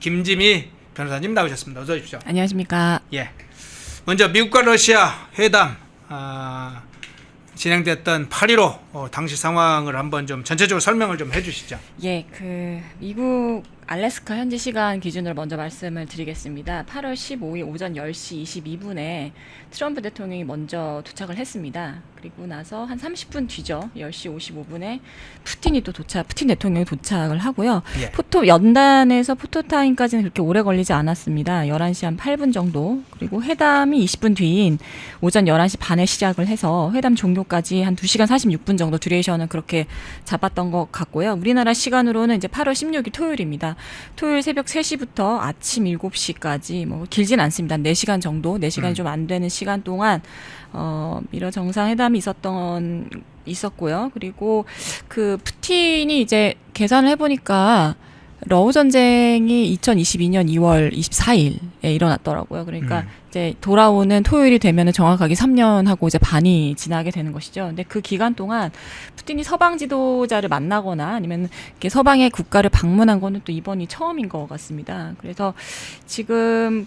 김지미 변호사님 나오셨습니다. 어서 오십시오. 안녕하십니까. 예. 먼저 미국과 러시아 회담 진행됐던 8.15 당시 상황을 한번 좀 전체적으로 설명을 좀 해주시죠. 예, 미국 알래스카 현지 시간 기준으로 먼저 말씀을 드리겠습니다. 8월 15일 오전 10시 22분에 트럼프 대통령이 먼저 도착을 했습니다. 그리고 나서 한 30분 뒤죠. 10시 55분에 푸틴 대통령이 도착을 하고요. 예. 연단에서 포토타임까지는 그렇게 오래 걸리지 않았습니다. 11시 한 8분 정도. 그리고 회담이 20분 뒤인 오전 11시 반에 시작을 해서 회담 종료까지 한 2시간 46분 정도 듀레이션은 그렇게 잡았던 것 같고요. 우리나라 시간으로는 이제 8월 16일 토요일입니다. 토요일 새벽 3시부터 아침 7시까지 뭐 길진 않습니다. 4시간 정도, 4시간이 좀 안 되는 시간 동안 미러 정상회담이 있었고요. 그리고 푸틴이 이제 계산을 해보니까 러우 전쟁이 2022년 2월 24일에 일어났더라고요. 그러니까 이제 돌아오는 토요일이 되면은 정확하게 3년하고 이제 반이 지나게 되는 것이죠. 근데 그 기간 동안 푸틴이 서방 지도자를 만나거나 아니면 이렇게 서방의 국가를 방문한 거는 또 이번이 처음인 것 같습니다. 그래서 지금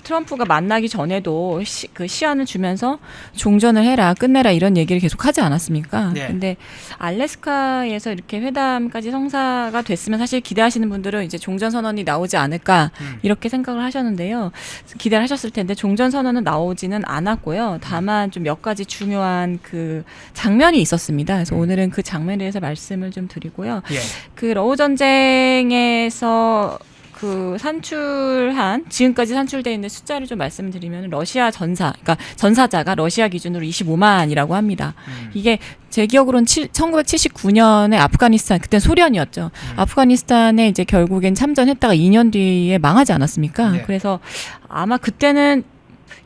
트럼프가 만나기 전에도 시한을 주면서 종전을 해라, 끝내라 이런 얘기를 계속 하지 않았습니까? 네. 근데 알래스카에서 이렇게 회담까지 성사가 됐으면 사실 기대하시는 분들은 이제 종전 선언이 나오지 않을까 이렇게 생각을 하셨는데요. 기대를 하셨을 텐데 종전 선언은 나오지는 않았고요. 다만 좀 몇 가지 중요한 장면이 있었습니다. 그래서 오늘은 그 장면에 대해서 말씀을 좀 드리고요. 예. 러우 전쟁에서 지금까지 산출되어 있는 숫자를 좀 말씀드리면 그러니까 전사자가 러시아 기준으로 25만이라고 합니다. 이게 제 기억으로는 1979년에 아프가니스탄, 그땐 소련이었죠. 아프가니스탄에 이제 결국엔 참전했다가 2년 뒤에 망하지 않았습니까? 네. 그래서 아마 그때는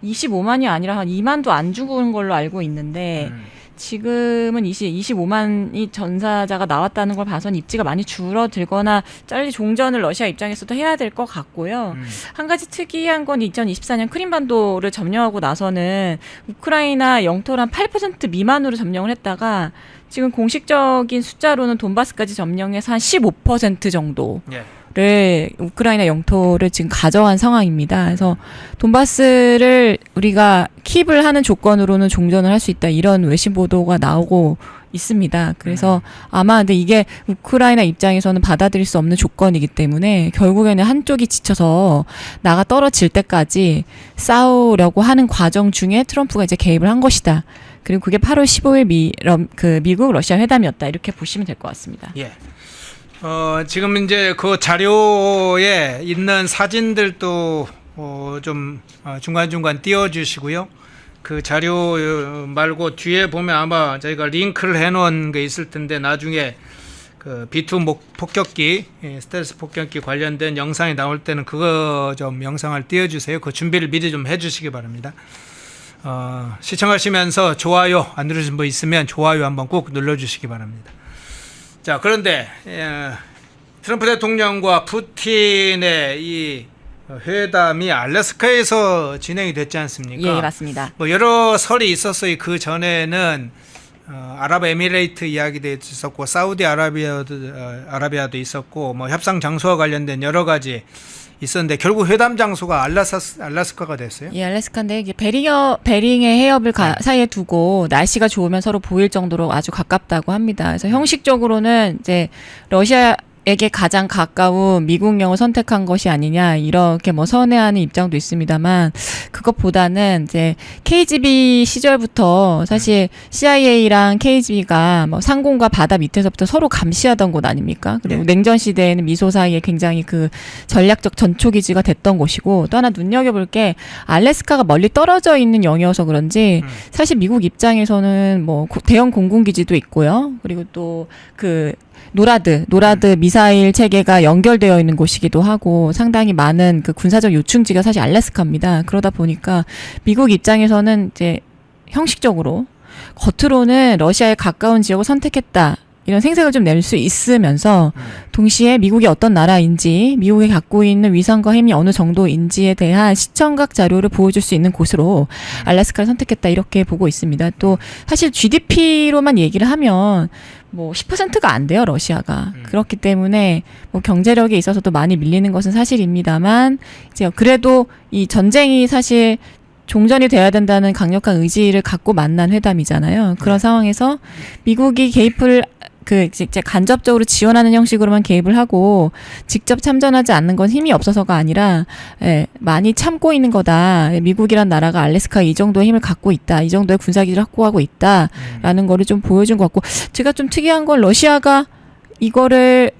25만이 아니라 한 2만도 안 죽은 걸로 알고 있는데 지금은 25만이 전사자가 나왔다는 걸 봐서는 입지가 많이 줄어들거나 빨리 종전을 러시아 입장에서도 해야 될 것 같고요. 한 가지 특이한 건 2024년 크림반도를 점령하고 나서는 우크라이나 영토를 한 8% 미만으로 점령을 했다가 지금 공식적인 숫자로는 돈바스까지 점령해서 한 15% 정도. 예. 우크라이나 영토를 지금 가져간 상황입니다. 그래서 돈바스를 우리가 킵을 하는 조건으로는 종전을 할 수 있다, 이런 외신 보도가 나오고 있습니다. 그래서 아마 근데 이게 우크라이나 입장에서는 받아들일 수 없는 조건이기 때문에 결국에는 한쪽이 지쳐서 나가 떨어질 때까지 싸우려고 하는 과정 중에 트럼프가 이제 개입을 한 것이다. 그리고 그게 8월 15일 미국 러시아 회담이었다, 이렇게 보시면 될 것 같습니다. 예. 지금 이제 그 자료에 있는 사진들도 좀 중간중간 띄워주시고요. 그 자료 말고 뒤에 보면 아마 저희가 링크를 해놓은 게 있을 텐데 나중에 B2 폭격기, 스텔스 폭격기 관련된 영상이 나올 때는 그거 좀 영상을 띄워주세요. 그 준비를 미리 좀 해주시기 바랍니다. 시청하시면서 좋아요 안 누르신 분 있으면 좋아요 한번 꼭 눌러주시기 바랍니다. 자, 그런데 트럼프 대통령과 푸틴의 이 회담이 알래스카에서 진행이 됐지 않습니까? 예, 맞습니다. 뭐 여러 설이 있었어요. 그 전에는 아랍에미레이트 이야기도 있었고 사우디아라비아도 있었고 뭐 협상 장소와 관련된 여러 가지 있었는데 결국 회담 장소가 알래스카가 됐어요. 예, 알래스카인데 이게 베링의 해협을 사이에 두고 날씨가 좋으면 서로 보일 정도로 아주 가깝다고 합니다. 그래서 형식적으로는 이제 러시아에게 가장 가까운 미국령을 선택한 것이 아니냐, 이렇게 선회하는 입장도 있습니다만, 그것보다는 이제 KGB 시절부터 사실 CIA랑 KGB가 상공과 바다 밑에서부터 서로 감시하던 곳 아닙니까? 그리고 냉전 시대에는 미소 사이에 굉장히 전략적 전초기지가 됐던 곳이고, 또 하나 눈여겨볼 게 알래스카가 멀리 떨어져 있는 영역이어서 그런지 사실 미국 입장에서는 대형 공군기지도 있고요. 그리고 또 노라드 미사일 체계가 연결되어 있는 곳이기도 하고 상당히 많은 군사적 요충지가 사실 알래스카입니다. 그러다 보니까 미국 입장에서는 이제 형식적으로 겉으로는 러시아에 가까운 지역을 선택했다, 이런 생색을 좀 낼 수 있으면서 동시에 미국이 어떤 나라인지, 미국이 갖고 있는 위상과 힘이 어느 정도인지에 대한 시청각 자료를 보여줄 수 있는 곳으로 알래스카를 선택했다, 이렇게 보고 있습니다. 또 사실 GDP로만 얘기를 하면 뭐 10%가 안 돼요, 러시아가. 그렇기 때문에 뭐 경제력에 있어서도 많이 밀리는 것은 사실입니다만 이제 그래도 이 전쟁이 사실 종전이 돼야 된다는 강력한 의지를 갖고 만난 회담이잖아요. 그런 상황에서 미국이 개입을 이제 간접적으로 지원하는 형식으로만 개입을 하고 직접 참전하지 않는 건 힘이 없어서가 아니라 많이 참고 있는 거다. 미국이란 나라가 알래스카에 이 정도의 힘을 갖고 있다. 이 정도의 군사기지를 확보하고 있다라는 거를 좀 보여준 것 같고 제가 좀 특이한 건 러시아가 이거를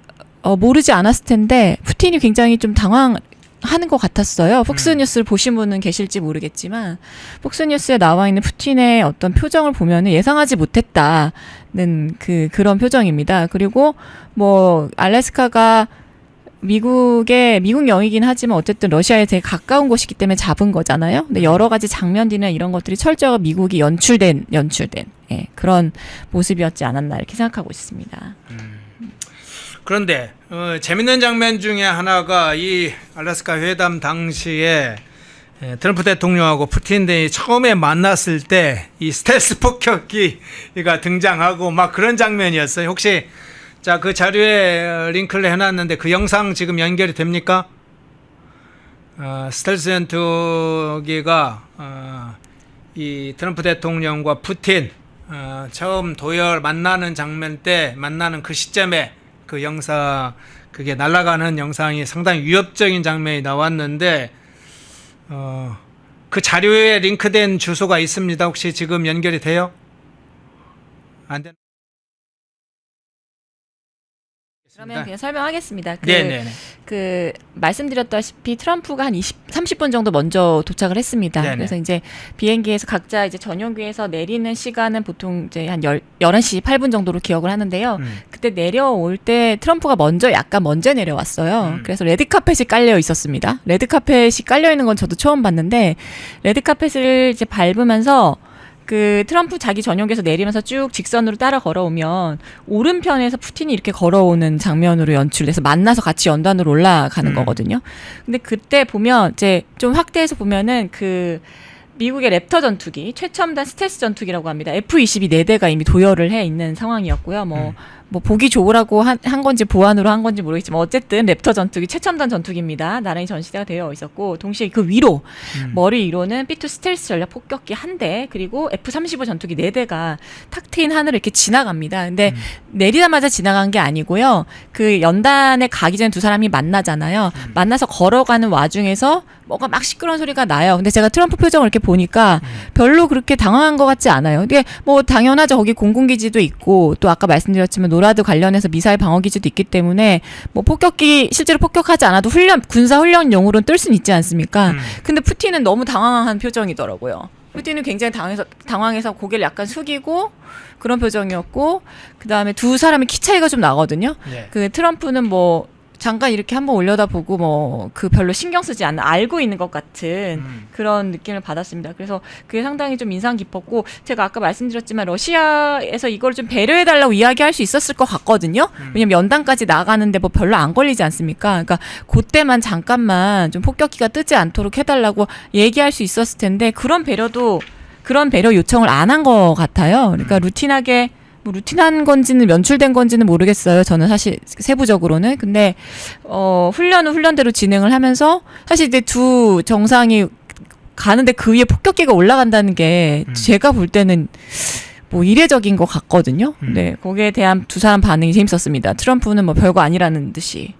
모르지 않았을 텐데 푸틴이 굉장히 좀 당황하는 것 같았어요. 폭스뉴스를 보신 분은 계실지 모르겠지만 폭스뉴스에 나와 있는 푸틴의 어떤 표정을 보면은 예상하지 못했다는 그런 표정입니다. 그리고 뭐 알래스카가 미국 영이긴 하지만 어쨌든 러시아에 되게 가까운 곳이기 때문에 잡은 거잖아요. 근데 여러 가지 장면들이나 이런 것들이 철저하게 미국이 연출된 그런 모습이었지 않았나 이렇게 생각하고 있습니다. 그런데 재밌는 장면 중에 하나가 이 알래스카 회담 당시에 트럼프 대통령하고 푸틴 대통령이 처음에 만났을 때 이 스텔스 폭격기가 등장하고 막 그런 장면이었어요. 혹시 자, 그 자료에 링크를 해놨는데 그 영상 지금 연결이 됩니까? 스텔스 전투기가 이 트럼프 대통령과 푸틴 처음 만나는 장면 때 만나는 그 시점에 그 영상 그게 날아가는 영상이 상당히 위협적인 장면이 나왔는데 그 자료에 링크된 주소가 있습니다. 혹시 지금 연결이 돼요? 안 되나? 그러면 그냥 설명하겠습니다. 네네. 말씀드렸다시피 트럼프가 한 30분 정도 먼저 도착을 했습니다. 네네. 그래서 이제 비행기에서 각자 이제 전용기에서 내리는 시간은 보통 이제 한 11시 8분 정도로 기억을 하는데요. 그때 내려올 때 트럼프가 약간 먼저 내려왔어요. 그래서 레드카펫이 깔려 있었습니다. 레드카펫이 깔려 있는 건 저도 처음 봤는데 레드카펫을 이제 밟으면서 그 트럼프 자기 전용기에서 내리면서 쭉 직선으로 따라 걸어오면 오른편에서 푸틴이 이렇게 걸어오는 장면으로 연출돼서 만나서 같이 연단으로 올라가는 거거든요. 근데 그때 보면 이제 좀 확대해서 보면은 그 미국의 랩터 전투기, 최첨단 스텔스 전투기라고 합니다. F-22 4대가 이미 도열을 해 있는 상황이었고요. 뭐 보기 좋으라고 한 건지 보안으로 한 건지 모르겠지만 어쨌든 랩터 전투기 최첨단 전투기입니다. 나란히 전시대가 되어 있었고 동시에 그 위로 머리 위로는 B-2 스텔스 전략 폭격기 1대 그리고 F-35 전투기 4대가 탁 트인 하늘을 이렇게 지나갑니다. 근데 내리자마자 지나간 게 아니고요. 그 연단에 가기 전에 두 사람이 만나잖아요. 만나서 걸어가는 와중에서 뭐가 막 시끄러운 소리가 나요. 근데 제가 트럼프 표정을 이렇게 보니까 별로 그렇게 당황한 것 같지 않아요. 이게 뭐 당연하죠. 거기 공군기지도 있고 또 아까 말씀드렸지만 노라드 관련해서 미사일 방어기지도 있기 때문에 뭐 폭격기 실제로 폭격하지 않아도 군사 훈련용으로는 뜰 수는 있지 않습니까? 근데 푸틴은 너무 당황한 표정이더라고요. 푸틴은 굉장히 당황해서 고개를 약간 숙이고 그런 표정이었고 그다음에 두 사람의 키 차이가 좀 나거든요. 네. 그 트럼프는 뭐 잠깐 이렇게 한번 올려다보고 뭐 그 별로 신경 쓰지 않는 알고 있는 것 같은 그런 느낌을 받았습니다. 그래서 그게 상당히 좀 인상 깊었고 제가 아까 말씀드렸지만 러시아에서 이걸 좀 배려해달라고 이야기할 수 있었을 것 같거든요. 왜냐면 연단까지 나가는데 뭐 별로 안 걸리지 않습니까? 그러니까 그때만 잠깐만 좀 폭격기가 뜨지 않도록 해달라고 얘기할 수 있었을 텐데 그런 배려 요청을 안 한 것 같아요. 그러니까 루틴한 건지는 면출된 건지는 모르겠어요. 저는 사실 세부적으로는. 근데 훈련은 훈련대로 진행을 하면서 사실 이제 두 정상이 가는데 그 위에 폭격기가 올라간다는 게 제가 볼 때는 뭐 이례적인 것 같거든요. 네, 거기에 대한 두 사람 반응이 재밌었습니다. 트럼프는 뭐 별거 아니라는 듯이.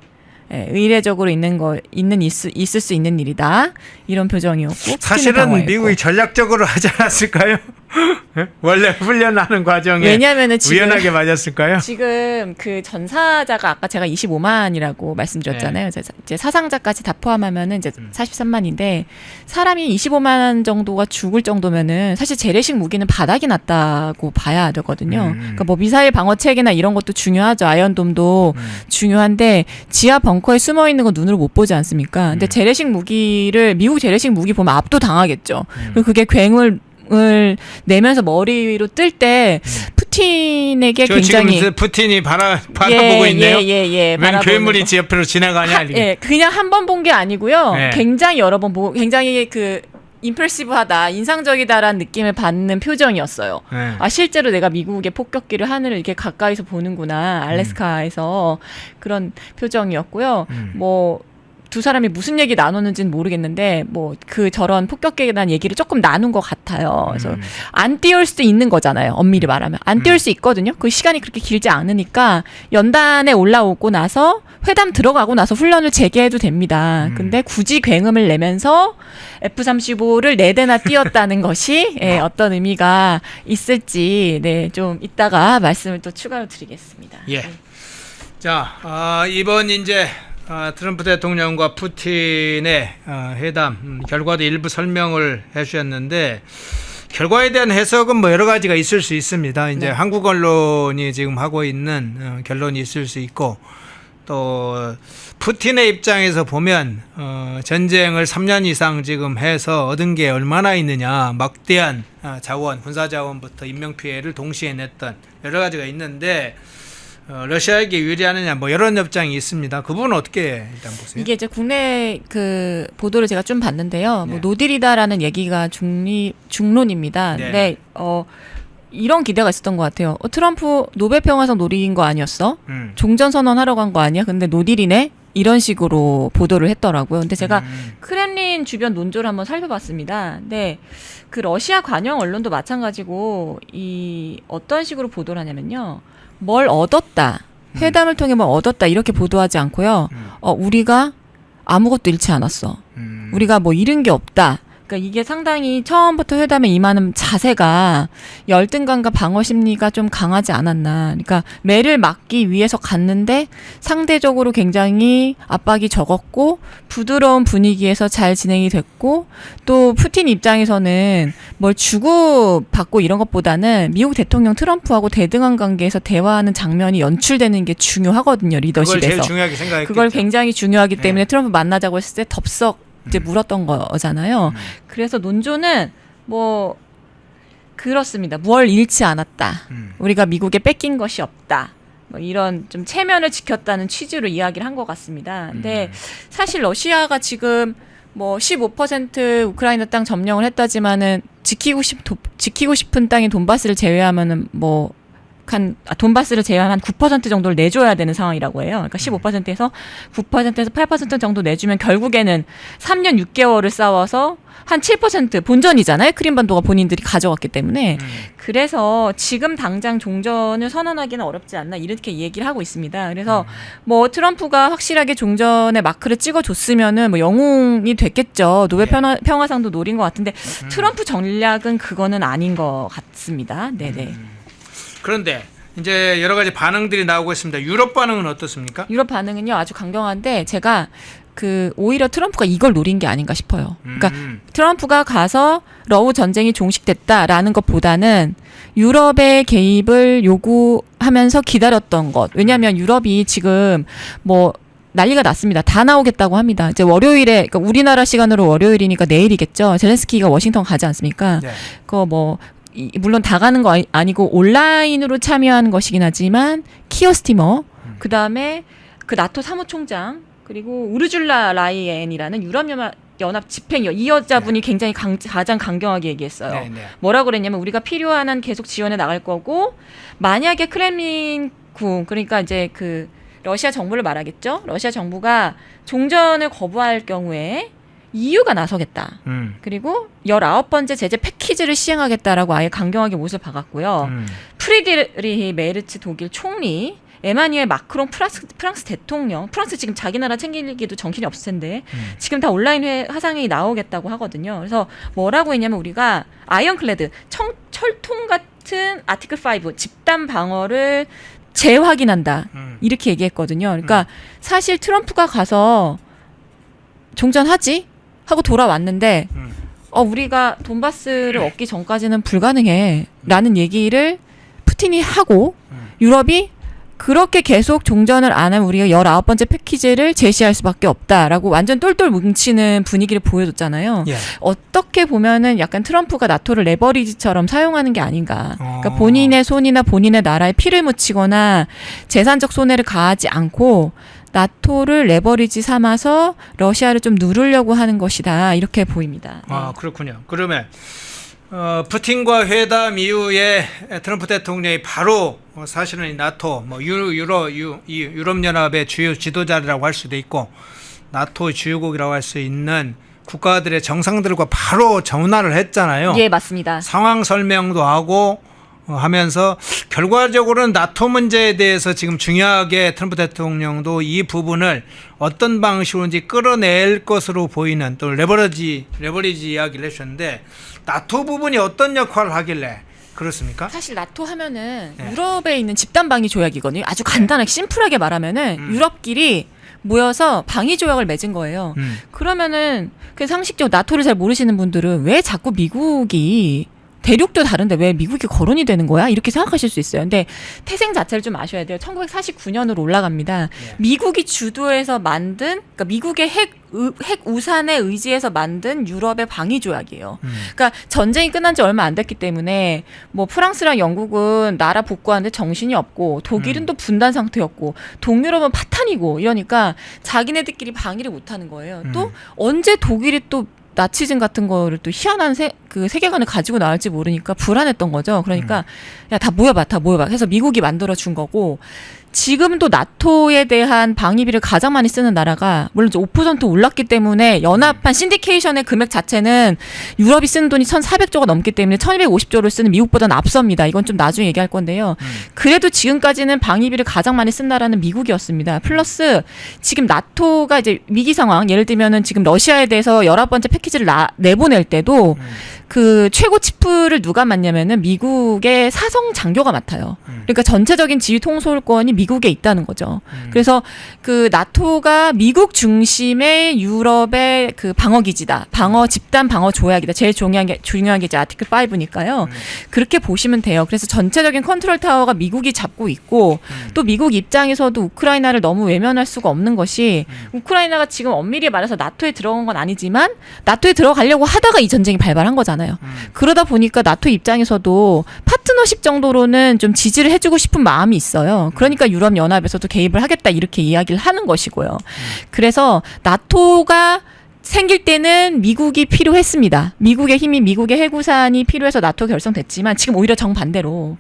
의례적으로 있을 수 있는 일이다. 이런 표정이었고. 사실은 미국이 전략적으로 하지 않았을까요? 원래 훈련하는 과정에 왜냐면은 우연하게 맞았을까요? 지금 그 전사자가 아까 제가 25만이라고 말씀드렸잖아요. 이제 사상자까지 다 포함하면은 이제 43만인데 사람이 25만 정도가 죽을 정도면은 사실 재래식 무기는 바닥이 났다고 봐야 되거든요. 그러니까 뭐 미사일 방어 체계나 이런 것도 중요하죠. 아이언돔도 중요한데 지하 벙커에 숨어 있는 건 눈으로 못 보지 않습니까? 근데 미국 재래식 무기 보면 압도당하겠죠. 그리고 그게 굉을 내면서 머리 위로 뜰 때 푸틴에게 굉장히 지금 푸틴이 바라보고 있네요. 웬 괴물이 옆으로 지나가냐? 그냥 한 번 본 게 아니고요. 굉장히 여러 번 보고 굉장히 그 임프레시브하다, 인상적이다라는 느낌을 받는 표정이었어요. 네. 아, 실제로 내가 미국의 폭격기를 하늘을 이렇게 가까이서 보는구나, 알래스카에서 그런 표정이었고요. 뭐 두 사람이 무슨 얘기 나누는지는 모르겠는데 뭐 그 저런 폭격기에 대한 얘기를 조금 나눈 것 같아요. 그래서 안 띄울 수도 있는 거잖아요. 엄밀히 말하면 안 띄울 수 있거든요. 그 시간이 그렇게 길지 않으니까 연단에 올라오고 나서 회담 들어가고 나서 훈련을 재개해도 됩니다. 근데 굳이 굉음을 내면서 F-35를 4대나 띄웠다는 것이 예, 어떤 의미가 있을지 네, 좀 이따가 말씀을 또 추가로 드리겠습니다. 예. 자, 이번 이제 트럼프 대통령과 푸틴의 회담 결과도 일부 설명을 해주셨는데 결과에 대한 해석은 뭐 여러 가지가 있을 수 있습니다. 이제 네. 한국 언론이 지금 하고 있는 결론이 있을 수 있고 또 푸틴의 입장에서 보면 전쟁을 3년 이상 지금 해서 얻은 게 얼마나 있느냐, 막대한 자원, 군사 자원부터 인명 피해를 동시에 냈던 여러 가지가 있는데 러시아에게 유리하느냐 뭐 이런 입장이 있습니다. 그 부분은 어떻게 일단 보세요? 이게 이제 국내 그 보도를 제가 좀 봤는데요. 네. 뭐 노딜이다라는 얘기가 중론입니다. 네. 근데 이런 기대가 있었던 것 같아요. 트럼프 노벨 평화상 노린 거 아니었어? 종전 선언하러 간 거 아니야? 근데 노딜이네? 이런 식으로 보도를 했더라고요. 근데 제가 크렘린 주변 논조를 한번 살펴봤습니다. 근데 그 러시아 관영 언론도 마찬가지고 이 어떤 식으로 보도를 하냐면요. 뭘 얻었다. 회담을 통해 뭘 얻었다. 이렇게 보도하지 않고요. 우리가 아무것도 잃지 않았어. 우리가 뭐 잃은 게 없다. 그러니까 이게 상당히 처음부터 회담에 임하는 자세가 열등감과 방어 심리가 좀 강하지 않았나. 그러니까 매를 막기 위해서 갔는데 상대적으로 굉장히 압박이 적었고 부드러운 분위기에서 잘 진행이 됐고 또 푸틴 입장에서는 뭘 주고받고 이런 것보다는 미국 대통령 트럼프하고 대등한 관계에서 대화하는 장면이 연출되는 게 중요하거든요. 리더십에서. 그걸 제일 중요하게 생각했겠죠. 그걸 굉장히 중요하기 때문에 네. 트럼프 만나자고 했을 때 덥석 이제 물었던 거잖아요. 그래서 논조는 뭐 그렇습니다. 뭘 잃지 않았다. 우리가 미국에 뺏긴 것이 없다. 뭐 이런 좀 체면을 지켰다는 취지로 이야기를 한 것 같습니다. 근데 사실 러시아가 지금 뭐 15% 우크라이나 땅 점령을 했다지만은 지키고 싶은 땅인 돈바스를 제외하면은 뭐 돈바스를 제외한 한 9% 정도를 내줘야 되는 상황이라고 해요. 그러니까 15%에서 9%에서 8% 정도 내주면 결국에는 3년 6개월을 싸워서 한 7% 본전이잖아요. 크림반도가 본인들이 가져갔기 때문에. 그래서 지금 당장 종전을 선언하기는 어렵지 않나 이렇게 얘기를 하고 있습니다. 그래서 뭐 트럼프가 확실하게 종전의 마크를 찍어줬으면은 뭐 영웅이 됐겠죠. 노벨 평화상도 노린 것 같은데 트럼프 전략은 그거는 아닌 것 같습니다. 네네. 그런데 이제 여러 가지 반응들이 나오고 있습니다. 유럽 반응은 어떻습니까? 유럽 반응은요 아주 강경한데 제가 오히려 트럼프가 이걸 노린 게 아닌가 싶어요. 그러니까 트럼프가 가서 러우 전쟁이 종식됐다라는 것보다는 유럽의 개입을 요구하면서 기다렸던 것. 왜냐하면 유럽이 지금 뭐 난리가 났습니다. 다 나오겠다고 합니다. 이제 월요일에, 그러니까 우리나라 시간으로 월요일이니까 내일이겠죠. 젤렌스키가 워싱턴 가지 않습니까? 네. 그거 뭐 물론 다 가는 거 아니고 온라인으로 참여하는 것이긴 하지만 키어 스티머, 그 다음에 그 나토 사무총장, 그리고 우르줄라 라이엔이라는 유럽연합 집행위원, 이 여자분이 굉장히 가장 강경하게 얘기했어요. 네, 네. 뭐라고 그랬냐면 우리가 필요한 한 계속 지원해 나갈 거고 만약에 크렘린궁, 그러니까 이제 그 러시아 정부를 말하겠죠. 러시아 정부가 종전을 거부할 경우에 EU가 나서겠다. 그리고 19번째 제재 패키지를 시행하겠다라고 아예 강경하게 못을 박았고요. 프리드리히 메르츠 독일 총리, 에마뉘엘 마크롱 프랑스 대통령, 프랑스 지금 자기 나라 챙기기도 정신이 없을 텐데 지금 다 온라인 화상회의 나오겠다고 하거든요. 그래서 뭐라고 했냐면 우리가 아이언클레드, 철통 같은 아티클 5 집단 방어를 재확인한다. 이렇게 얘기했거든요. 그러니까 사실 트럼프가 가서 종전하지? 하고 돌아왔는데 우리가 돈바스를 얻기 전까지는 불가능해 라는 얘기를 푸틴이 하고 유럽이 그렇게 계속 종전을 안 하면 우리가 19번째 패키지를 제시할 수밖에 없다라고 완전 똘똘 뭉치는 분위기를 보여줬잖아요. 예. 어떻게 보면은 약간 트럼프가 나토를 레버리지처럼 사용하는 게 아닌가. 그러니까 본인의 손이나 본인의 나라에 피를 묻히거나 재산적 손해를 가하지 않고 나토를 레버리지 삼아서 러시아를 좀 누르려고 하는 것이다. 이렇게 보입니다. 아, 그렇군요. 그러면 푸틴과 회담 이후에 트럼프 대통령이 바로 사실은 이 나토, 뭐 유럽연합의 주요 지도자라고 할 수도 있고 나토 주요국이라고 할 수 있는 국가들의 정상들과 바로 전화를 했잖아요. 예, 맞습니다. 상황 설명도 하고 하면서 결과적으로는 나토 문제에 대해서 지금 중요하게 트럼프 대통령도 이 부분을 어떤 방식으로인지 끌어낼 것으로 보이는 또 레버리지 이야기를 해주셨는데 나토 부분이 어떤 역할을 하길래 그렇습니까? 사실 나토 하면은 네. 유럽에 있는 집단 방위 조약이거든요. 아주 간단하게 심플하게 말하면은 유럽끼리 모여서 방위 조약을 맺은 거예요. 그러면은 그 상식적으로 나토를 잘 모르시는 분들은 왜 자꾸 미국이 대륙도 다른데 왜 미국이 거론이 되는 거야? 이렇게 생각하실 수 있어요. 근데 태생 자체를 좀 아셔야 돼요. 1949년으로 올라갑니다. 미국이 주도해서 만든, 그러니까 미국의 핵 우산에 의지해서 만든 유럽의 방위 조약이에요. 그러니까 전쟁이 끝난 지 얼마 안 됐기 때문에 뭐 프랑스랑 영국은 나라 복구하는데 정신이 없고 독일은 또 분단 상태였고 동유럽은 파탄이고 이러니까 자기네들끼리 방위를 못 하는 거예요. 또 언제 독일이 또 나치즘 같은 거를 또 희한한 그 세계관을 가지고 나올지 모르니까 불안했던 거죠. 그러니까 야, 다 모여봐. 해서 미국이 만들어 준 거고 지금도 나토에 대한 방위비를 가장 많이 쓰는 나라가 물론 5% 올랐기 때문에 연합한 신디케이션의 금액 자체는 유럽이 쓰는 돈이 1,400조가 넘기 때문에 1,250조를 쓰는 미국보다는 앞섭니다. 이건 좀 나중에 얘기할 건데요. 그래도 지금까지는 방위비를 가장 많이 쓴 나라는 미국이었습니다. 플러스 지금 나토가 이제 위기 상황 예를 들면은 지금 러시아에 대해서 19번째 패키지를 내보낼 때도 그 최고 치프를 누가 맡냐면은 미국의 사성 장교가 맡아요. 그러니까 전체적인 지휘 통솔권이 미국에 있다는 거죠. 그래서 그 나토가 미국 중심의 유럽의 그 방어 기지다. 집단 방어 조약이다. 제일 중요한 게 이제 아티클 5니까요. 그렇게 보시면 돼요. 그래서 전체적인 컨트롤 타워가 미국이 잡고 있고 또 미국 입장에서도 우크라이나를 너무 외면할 수가 없는 것이 우크라이나가 지금 엄밀히 말해서 나토에 들어간 건 아니지만 나토에 들어가려고 하다가 이 전쟁이 발발한 거잖아요. 그러다 보니까 나토 입장에서도 파트너십 정도로는 좀 지지를 해주고 싶은 마음이 있어요. 그러니까 유럽연합에서도 개입을 하겠다 이렇게 이야기를 하는 것이고요. 그래서 나토가 생길 때는 미국이 필요했습니다. 미국의 힘이 미국의 해구산이 필요해서 나토 결성됐지만 지금 오히려 정반대로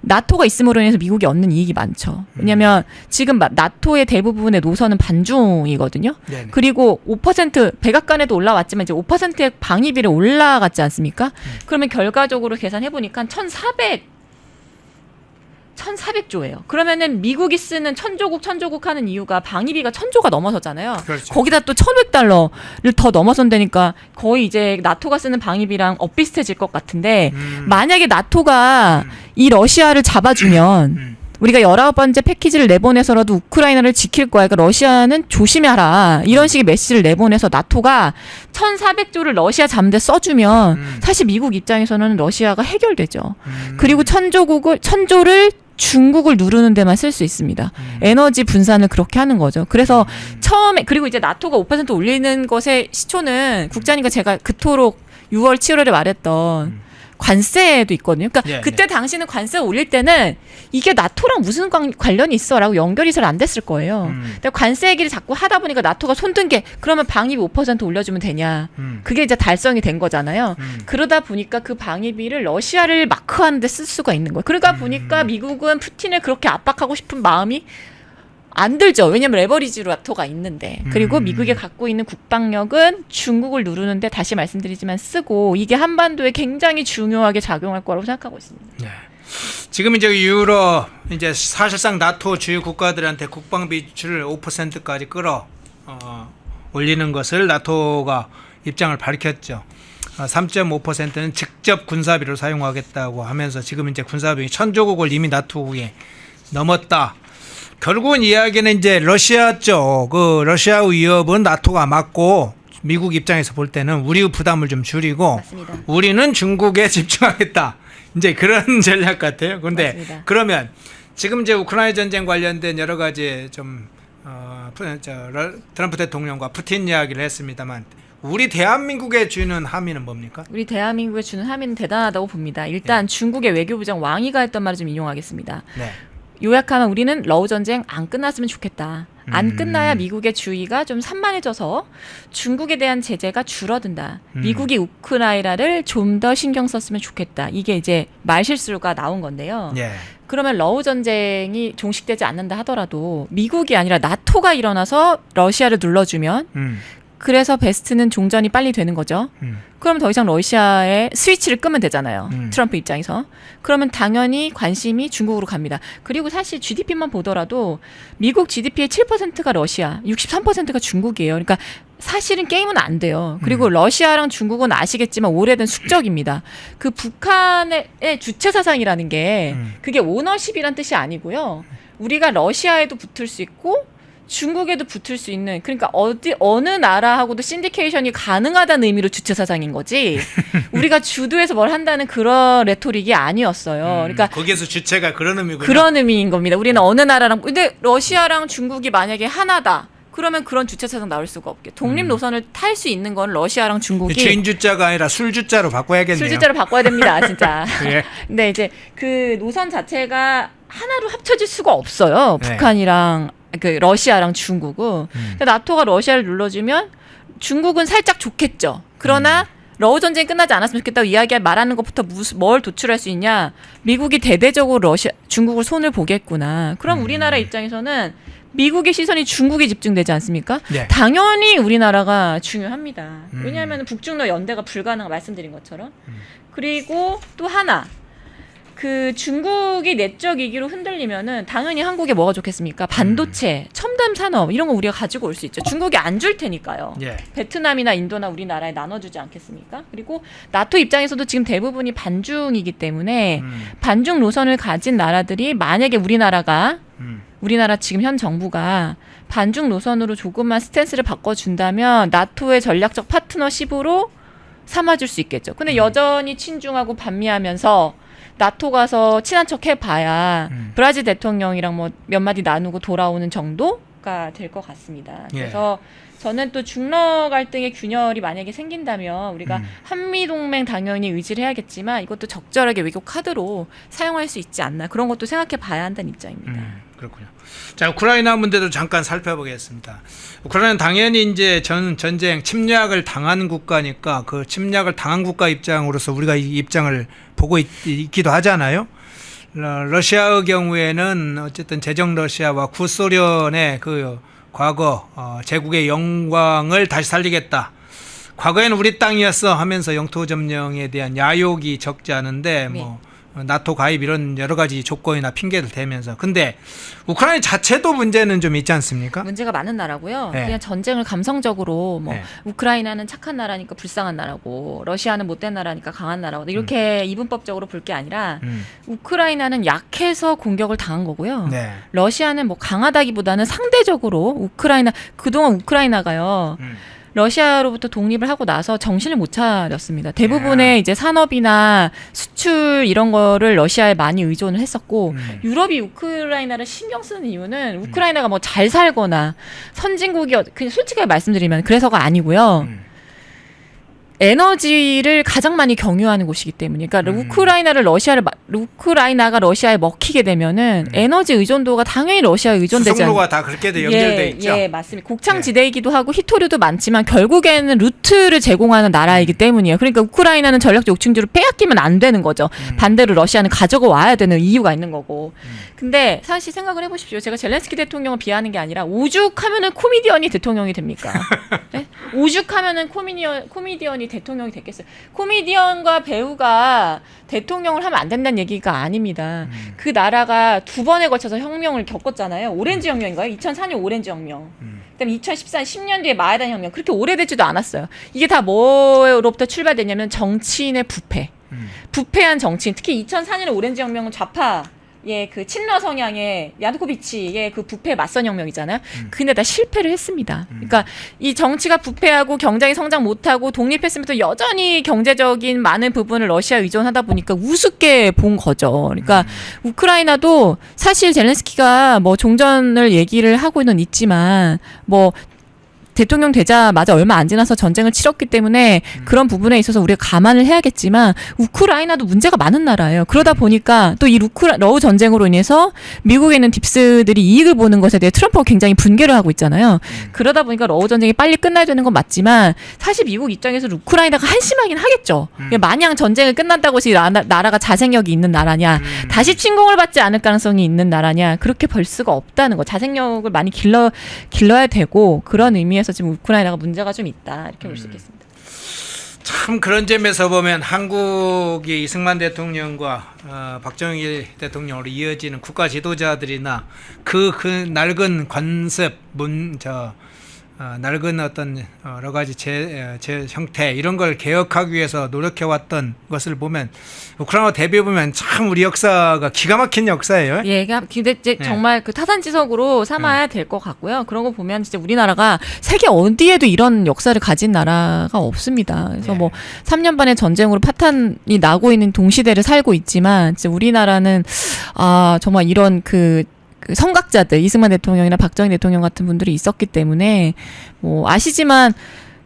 나토가 있음으로 인해서 미국이 얻는 이익이 많죠. 왜냐하면 지금 나토의 대부분의 노선은 반중이거든요. 네네. 그리고 5% 백악관에도 올라왔지만 이제 5%의 방위비를 올라갔지 않습니까? 그러면 결과적으로 계산해보니까 1,400조예요. 그러면은 미국이 쓰는 천조국 하는 이유가 방위비가 1,000조가 넘어섰잖아요. 그렇죠. 거기다 또 1,500달러를 더 넘어선다니까 거의 이제 나토가 쓰는 방위비랑 엇비슷해질 것 같은데 만약에 나토가 이 러시아를 잡아주면 우리가 19번째 패키지를 내보내서라도 우크라이나를 지킬 거야. 그러니까 러시아는 조심해라. 이런 식의 메시지를 내보내서 나토가 1,400조를 러시아 잡는데 써주면 사실 미국 입장에서는 러시아가 해결되죠. 그리고 1,000조를 중국을 누르는 데만 쓸 수 있습니다. 에너지 분산을 그렇게 하는 거죠. 그래서 처음에 그리고 이제 나토가 5% 올리는 것의 시초는 국장님과 제가 그토록 6월, 7월에 말했던 관세도 있거든요. 그러니까 그때 당시는 관세 올릴 때는 이게 나토랑 무슨 관련이 있어라고 연결이 잘 안 됐을 거예요. 근데 관세 얘기를 자꾸 하다 보니까 나토가 손든 게 그러면 방위비 5% 올려주면 되냐. 그게 이제 달성이 된 거잖아요. 그러다 보니까 그 방위비를 러시아를 마크하는 데 쓸 수가 있는 거예요. 그러니까 보니까 미국은 푸틴을 그렇게 압박하고 싶은 마음이 안 들죠. 왜냐하면 레버리지 나토가 있는데. 그리고 미국이 갖고 있는 국방력은 중국을 누르는데 다시 말씀드리지만 쓰고 이게 한반도에 굉장히 중요하게 작용할 거라고 생각하고 있습니다. 네. 지금 이제 유럽 이제 사실상 나토 주요 국가들한테 국방비 지출을 5%까지 올리는 것을 나토가 입장을 밝혔죠. 3.5%는 직접 군사비로 사용하겠다고 하면서 지금 이제 군사비 1,000조국을 이미 나토국에 넘었다. 결국은 이야기는 이제 러시아 쪽, 그 러시아 위협은 나토가 막고 미국 입장에서 볼 때는 우리 부담을 좀 줄이고 맞습니다. 우리는 중국에 집중하겠다. 이제 그런 전략 같아요. 그런데 맞습니다. 그러면 지금 이제 우크라이나 전쟁 관련된 여러 가지 좀 트럼프 대통령과 푸틴 이야기를 했습니다만 우리 대한민국에 주는 함의는 뭡니까? 우리 대한민국에 주는 함의는 대단하다고 봅니다. 일단 중국의 외교부장 왕이가 했던 말을 좀 인용하겠습니다. 네. 요약하면 우리는 러우 전쟁 안 끝났으면 좋겠다. 안 끝나야 미국의 주의가 좀 산만해져서 중국에 대한 제재가 줄어든다. 미국이 우크라이나를 좀 더 신경 썼으면 좋겠다. 이게 이제 말실수가 나온 건데요. 예. 그러면 러우 전쟁이 종식되지 않는다 하더라도 미국이 아니라 나토가 일어나서 러시아를 눌러주면 그래서 베스트는 종전이 빨리 되는 거죠. 그럼 더 이상 러시아의 스위치를 끄면 되잖아요. 트럼프 입장에서. 그러면 당연히 관심이 중국으로 갑니다. 그리고 사실 GDP만 보더라도 미국 GDP의 7%가 러시아, 63%가 중국이에요. 그러니까 사실은 게임은 안 돼요. 그리고 러시아랑 중국은 아시겠지만 오래된 숙적입니다. 그 북한의 주체 사상이라는 게 그게 오너십이란 뜻이 아니고요. 우리가 러시아에도 붙을 수 있고 중국에도 붙을 수 있는, 그러니까 어느 나라하고도 신디케이션이 가능하다는 의미로 주체 사상인 거지. 우리가 주도해서 뭘 한다는 그런 레토릭이 아니었어요. 그러니까 거기에서 주체가 그런 의미군요. 그런 의미인 겁니다. 우리는 어느 나라랑, 근데 러시아랑 중국이 만약에 하나다. 그러면 그런 주체 사상 나올 수가 없게. 독립 노선을 탈 수 있는 건 러시아랑 중국이 주인 주자가 아니라 술 주자로 바꿔야겠네요. 술 주자로 바꿔야 됩니다, 진짜. 예. 근데 이제 그 노선 자체가 하나로 합쳐질 수가 없어요. 네. 북한이랑 그 러시아랑 중국은. 근데 나토가 러시아를 눌러주면 중국은 살짝 좋겠죠. 그러나 러우 전쟁이 끝나지 않았으면 좋겠다고 말하는 것부터 뭘 도출할 수 있냐? 미국이 대대적으로 중국을 손을 보겠구나. 그럼 우리나라 입장에서는 미국의 시선이 중국에 집중되지 않습니까? 네. 당연히 우리나라가 중요합니다. 왜냐하면 북중러 연대가 불가능한, 말씀드린 것처럼. 그리고 또 하나, 그 중국이 내적 위기로 흔들리면은 당연히 한국에 뭐가 좋겠습니까? 반도체, 첨단 산업 이런 거 우리가 가지고 올 수 있죠. 중국이 안 줄 테니까요. 예. 베트남이나 인도나 우리나라에 나눠주지 않겠습니까? 그리고 나토 입장에서도 지금 대부분이 반중이기 때문에 반중 노선을 가진 나라들이 만약에 우리나라 지금 현 정부가 반중 노선으로 조금만 스탠스를 바꿔준다면 나토의 전략적 파트너십으로 삼아줄 수 있겠죠. 근데 여전히 친중하고 반미하면서 나토 가서 친한 척 해봐야 브라질 대통령이랑 뭐 몇 마디 나누고 돌아오는 정도가 될 것 같습니다. 예. 그래서 저는 또 중러 갈등의 균열이 만약에 생긴다면 우리가 한미동맹 당연히 의지를 해야겠지만 이것도 적절하게 외교 카드로 사용할 수 있지 않나, 그런 것도 생각해 봐야 한다는 입장입니다. 그렇군요. 자, 우크라이나 문제도 잠깐 살펴보겠습니다. 우크라이나는 당연히 이제 전쟁 침략을 당한 국가니까 그 침략을 당한 국가 입장으로서 우리가 이 입장을 보고 있기도 하잖아요. 러시아의 경우에는 어쨌든 제정 러시아와 구소련의 그 과거 제국의 영광을 다시 살리겠다. 과거에는 우리 땅이었어 하면서 영토 점령에 대한 야욕이 적지 않은데 뭐 나토 가입 이런 여러 가지 조건이나 핑계를 대면서. 근데 우크라이나 자체도 문제는 좀 있지 않습니까? 문제가 많은 나라고요. 네. 그냥 전쟁을 감성적으로 뭐 네. 우크라이나는 착한 나라니까 불쌍한 나라고 러시아는 못된 나라니까 강한 나라고 이렇게 이분법적으로 볼 게 아니라 우크라이나는 약해서 공격을 당한 거고요. 네. 러시아는 뭐 강하다기보다는 상대적으로 그동안 우크라이나가요. 러시아로부터 독립을 하고 나서 정신을 못 차렸습니다. 대부분의 이제 산업이나 수출 이런 거를 러시아에 많이 의존을 했었고 유럽이 우크라이나를 신경 쓰는 이유는 우크라이나가 뭐 잘 살거나 선진국이 그냥 솔직하게 말씀드리면 그래서가 아니고요. 에너지를 가장 많이 경유하는 곳이기 때문에, 그러니까 우크라이나가 러시아에 먹히게 되면은 에너지 의존도가 당연히 러시아에 의존되지 수송로가 다 그렇게 연결돼 있죠. 예, 맞습니다. 곡창지대이기도 하고 희토류도 많지만 결국에는 루트를 제공하는 나라이기 때문이에요. 그러니까 우크라이나는 전략적 요충지로 빼앗기면 안 되는 거죠. 반대로 러시아는 가져가 와야 되는 이유가 있는 거고. 근데 사실 생각을 해보십시오. 제가 젤렌스키 대통령을 비하하는 게 아니라 오죽하면은 코미디언이 대통령이 됩니까? 네? 오죽하면은 코미디언이 대통령이 됐겠어요. 코미디언과 배우가 대통령을 하면 안 된다는 얘기가 아닙니다. 그 나라가 두 번에 걸쳐서 혁명을 겪었잖아요. 오렌지 혁명인가요? 2004년 오렌지 혁명. 그다음에 2014년 10년 뒤에 마이단 혁명. 그렇게 오래되지도 않았어요. 이게 다 뭐로부터 출발됐냐면 정치인의 부패. 부패한 정치인. 특히 2004년에 오렌지 혁명은 좌파 그 친러 성향의 야누코비치의 그 부패 맞선 혁명이잖아요. 근데 다 실패를 했습니다. 그러니까 이 정치가 부패하고 경제가 성장 못하고 독립했으면서 여전히 경제적인 많은 부분을 러시아 의존하다 보니까 우습게 본 거죠. 그러니까 우크라이나도 사실 젤렌스키가 뭐 종전을 얘기를 하고는 있지만 뭐 대통령 되자마자 얼마 안 지나서 전쟁을 치렀기 때문에 그런 부분에 있어서 우리가 감안을 해야겠지만 우크라이나도 문제가 많은 나라예요. 그러다 보니까 또 이 러우 전쟁으로 인해서 미국에 있는 딥스들이 이익을 보는 것에 대해 트럼프가 굉장히 분개를 하고 있잖아요. 그러다 보니까 러우 전쟁이 빨리 끝나야 되는 건 맞지만 사실 미국 입장에서 우크라이나가 한심하긴 하겠죠. 마냥 전쟁을 끝난다고 해서 이 나라가 자생력이 있는 나라냐, 다시 침공을 받지 않을 가능성이 있는 나라냐, 그렇게 볼 수가 없다는 거. 자생력을 많이 길러야 되고, 그런 의미에서 지금 우크라이나가 문제가 좀 있다, 이렇게 볼 수 있겠습니다. 참 그런 점에서 보면 한국이 이승만 대통령과 박정희 대통령으로 이어지는 국가 지도자들이나 그 낡은 관습, 낡은 어떤 여러 가지 제 형태 이런 걸 개혁하기 위해서 노력해왔던 것을 보면 우크라이나 대비해 보면 참 우리 역사가 기가 막힌 역사예요. 예, 근데 이제 정말 그 타산지석으로 삼아야 될 것 같고요. 그런 거 보면 진짜 우리나라가 세계 어디에도 이런 역사를 가진 나라가 없습니다. 그래서 뭐 3년 반의 전쟁으로 파탄이 나고 있는 동시대를 살고 있지만 진짜 우리나라는 정말 이런 그 성각자들, 이승만 대통령이나 박정희 대통령 같은 분들이 있었기 때문에 뭐 아시지만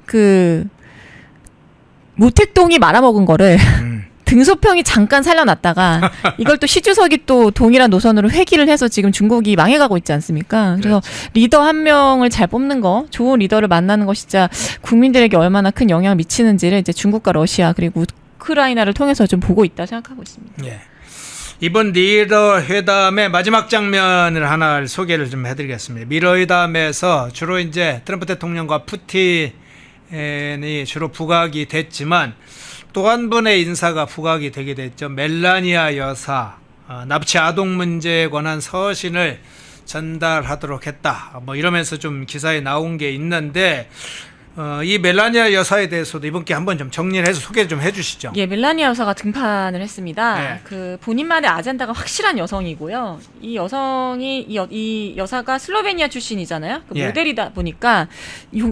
그 모택동이 말아먹은 거를 등소평이 잠깐 살려놨다가 이걸 또 시주석이 또 동일한 노선으로 회귀를 해서 지금 중국이 망해가고 있지 않습니까? 그래서 리더 한 명을 잘 뽑는 거, 좋은 리더를 만나는 것이 진짜 국민들에게 얼마나 큰 영향을 미치는지를 이제 중국과 러시아 그리고 우크라이나를 통해서 좀 보고 있다 생각하고 있습니다. 예. 이번 리더 회담의 마지막 장면을 하나 소개를 좀 해드리겠습니다. 미러 회담에서 주로 이제 트럼프 대통령과 푸틴이 주로 부각이 됐지만 또 한 분의 인사가 부각이 되게 됐죠. 멜라니아 여사 납치 아동 문제에 관한 서신을 전달하도록 했다. 뭐 이러면서 좀 기사에 나온 게 있는데. 이 멜라니아 여사에 대해서도 이번 기회에 한번 좀 정리를 해서 소개 좀 해주시죠. 예, 멜라니아 여사가 등판을 했습니다. 네. 그 본인만의 아젠다가 확실한 여성이고요. 이 여성이 이 여사가 슬로베니아 출신이잖아요. 그 모델이다 보니까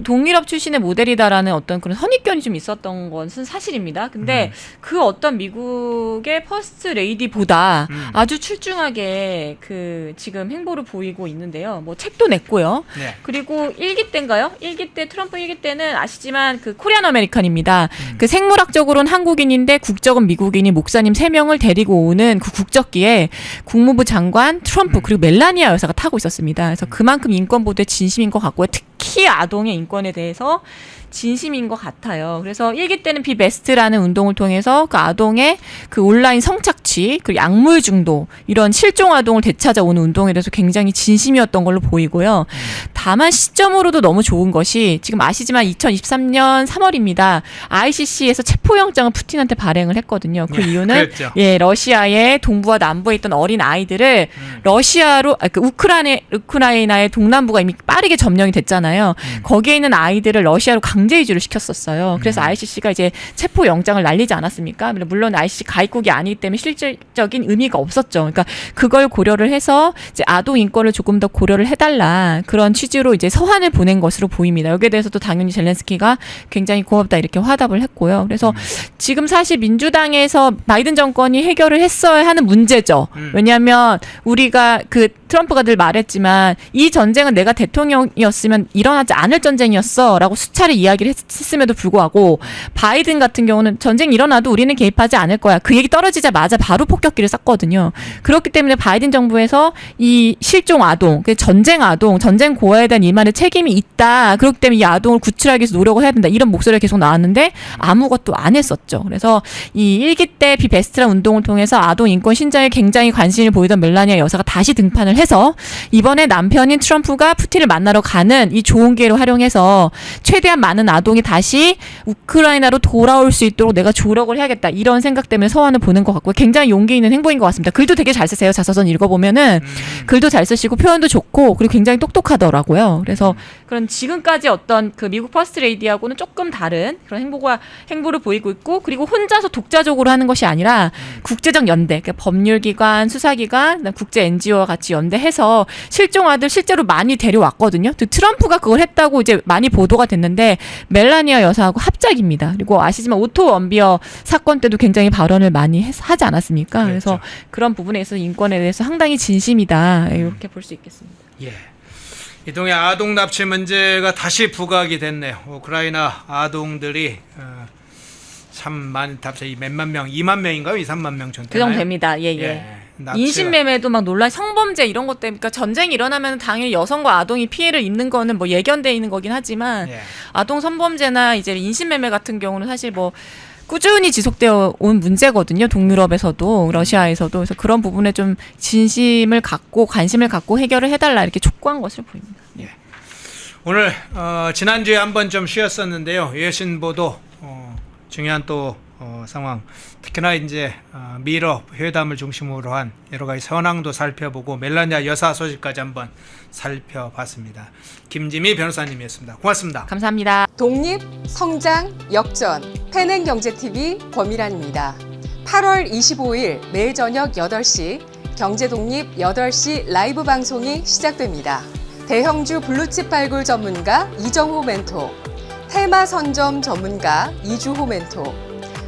동유럽 출신의 모델이다라는 어떤 그런 선입견이 좀 있었던 것은 사실입니다. 근데 그 어떤 미국의 퍼스트 레이디보다 아주 출중하게 그 지금 행보를 보이고 있는데요. 뭐 책도 냈고요. 네. 그리고 일기 때인가요? 트럼프 일기 때는 아시지만 그 코리안 아메리칸입니다. 그 생물학적으로는 한국인인데 국적은 미국인이 목사님 3명을 데리고 오는 그 국적기에 국무부 장관 트럼프 그리고 멜라니아 여사가 타고 있었습니다. 그래서 그만큼 인권 보도에 진심인 것 같고요. 특히 아동의 인권에 대해서 진심인 것 같아요. 그래서 일기 때는 비베스트라는 운동을 통해서 그 아동의 그 온라인 성착취 그리고 약물 중독 이런 실종 아동을 되찾아오는 운동에 대해서 굉장히 진심이었던 걸로 보이고요. 다만 시점으로도 너무 좋은 것이 지금 아시지만 2023년 3월입니다. ICC에서 체포영장을 푸틴한테 발행을 했거든요. 그 이유는 그랬죠. 예, 러시아의 동부와 남부에 있던 어린 아이들을 러시아로 우크라이나의 동남부가 이미 빠르게 점령이 됐잖아요. 거기에 있는 아이들을 러시아로 강제 이주를 시켰었어요. 그래서 ICC가 이제 체포 영장을 날리지 않았습니까? 물론 ICC 가입국이 아니기 때문에 실질적인 의미가 없었죠. 그러니까 그걸 고려를 해서 이제 아동 인권을 조금 더 고려를 해달라 그런 취지로 이제 서한을 보낸 것으로 보입니다. 여기에 대해서도 당연히 젤렌스키가 굉장히 고맙다 이렇게 화답을 했고요. 그래서 지금 사실 민주당에서 바이든 정권이 해결을 했어야 하는 문제죠. 왜냐하면 우리가 그 트럼프가 늘 말했지만 이 전쟁은 내가 대통령이었으면 일어나지 않을 전쟁이었어라고 수차례 이야기를 했음에도 불구하고 바이든 같은 경우는 전쟁이 일어나도 우리는 개입하지 않을 거야. 그 얘기 떨어지자마자 바로 폭격기를 쐈거든요. 그렇기 때문에 바이든 정부에서 이 실종 아동, 전쟁 아동, 전쟁 고아에 대한 일만의 책임이 있다. 그렇기 때문에 이 아동을 구출하기 위해서 노력을 해야 된다. 이런 목소리가 계속 나왔는데 아무것도 안 했었죠. 그래서 이 일기 때 비베스트라는 운동을 통해서 아동 인권 신장에 굉장히 관심을 보이던 멜라니아 여사가 다시 등판을 해서 이번에 남편인 트럼프가 푸틴을 만나러 가는 이 좋은 기회를 활용해서 최대한 많은 아동이 다시 우크라이나로 돌아올 수 있도록 내가 조력을 해야겠다. 이런 생각 때문에 서한을 보낸 것 같고 굉장히 용기 있는 행보인 것 같습니다. 글도 되게 잘 쓰세요. 자서전 읽어보면은 글도 잘 쓰시고 표현도 좋고 그리고 굉장히 똑똑하더라고요. 그래서 그런 지금까지 어떤 그 미국 퍼스트 레이디하고는 조금 다른 그런 행보를 보이고 있고 그리고 혼자서 독자적으로 하는 것이 아니라 국제적 연대, 그러니까 법률기관, 수사기관, 국제 NGO와 같이 연대해서 실종 아들 실제로 많이 데려왔거든요. 트럼프가 그걸 했다고 이제 많이 보도가 됐는데 멜라니아 여사하고 합작입니다. 그리고 아시지만 오토 원비어 사건 때도 굉장히 발언을 많이 하지 않았습니까? 그렇죠. 그래서 그런 부분에 있어서 인권에 대해서 상당히 진심이다. 이렇게 볼 수 있겠습니다. 예. 이동의 아동 납치 문제가 다시 부각이 됐네요. 우크라이나 아동들이 참 많이 답답해. 몇만 명, 2만 명인가요? 2, 3만 명 정도 그 정도 됩니다. 예, 예. 인신매매도 막 논란, 성범죄 이런 것 때문에, 그러니까 전쟁이 일어나면 당연히 여성과 아동이 피해를 입는 거는 뭐 예견돼 있는 거긴 하지만 예. 아동 성범죄나 이제 인신매매 같은 경우는 사실 뭐 꾸준히 지속되어 온 문제거든요. 동유럽에서도 러시아에서도. 그래서 그런 부분에 좀 진심을 갖고 관심을 갖고 해결을 해달라 이렇게 촉구한 것을 보입니다. 예. 오늘 지난주에 한번 좀 쉬었었는데요. 외신 보도 중요한 또 상황, 특히나 이제 미러 회담을 중심으로 한 여러 가지 현황도 살펴보고 멜라니아 여사 소식까지 한번 살펴봤습니다. 김지미 변호사님이었습니다. 고맙습니다. 감사합니다. 독립, 성장, 역전, 패는경제TV 권미란입니다. 8월 25일 매일 저녁 8시 경제독립 8시 라이브 방송이 시작됩니다. 대형주 블루칩 발굴 전문가 이정호 멘토, 테마 선점 전문가 이주호 멘토,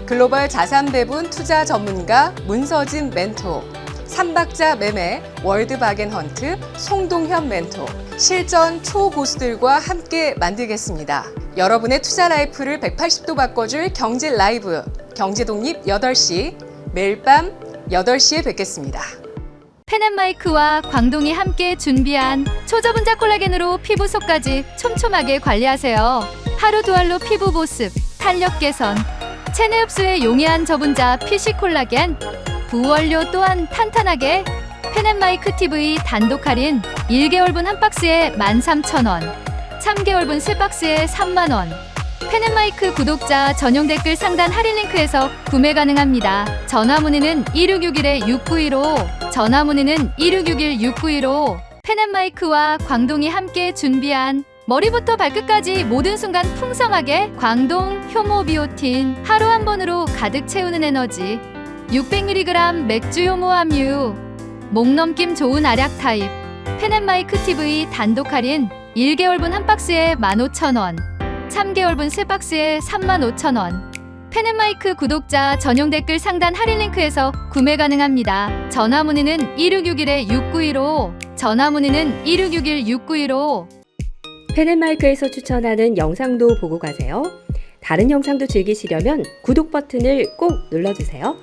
글로벌 자산 배분 투자 전문가 문서진 멘토, 삼박자 매매 월드바겐헌트 송동현 멘토, 실전 초고수들과 함께 만들겠습니다. 여러분의 투자 라이프를 180도 바꿔줄 경제 라이브, 경제독립 8시, 매일 밤 8시에 뵙겠습니다. 펜앤마이크와 광동이 함께 준비한 초저분자 콜라겐으로 피부 속까지 촘촘하게 관리하세요. 하루 두 알로 피부 보습, 탄력 개선, 체내 흡수에 용이한 저분자 PC 콜라겐, 부원료 또한 탄탄하게. 펜앤마이크 TV 단독 할인 1개월분 한 박스에 13,000원, 3개월분 3박스에 30,000원. 펜앤마이크 구독자 전용 댓글 상단 할인 링크에서 구매 가능합니다. 전화 문의는 1661-6915, 전화 문의는 1661-6915. 펜앤마이크와 광동이 함께 준비한 머리부터 발끝까지 모든 순간 풍성하게 광동 효모 비오틴, 하루 한 번으로 가득 채우는 에너지. 600mg 맥주 효모 함유, 목 넘김 좋은 알약 타입. 펜앤마이크 TV 단독 할인 1개월분 한 박스에 15,000원, 3개월분 3박스에 35,000원. 펜앤마이크 구독자 전용 댓글 상단 할인 링크에서 구매 가능합니다. 전화 문의는 1661-6915, 전화 문의는 1661-6915. 펜앤마이크에서 추천하는 영상도 보고 가세요. 다른 영상도 즐기시려면 구독 버튼을 꼭 눌러주세요.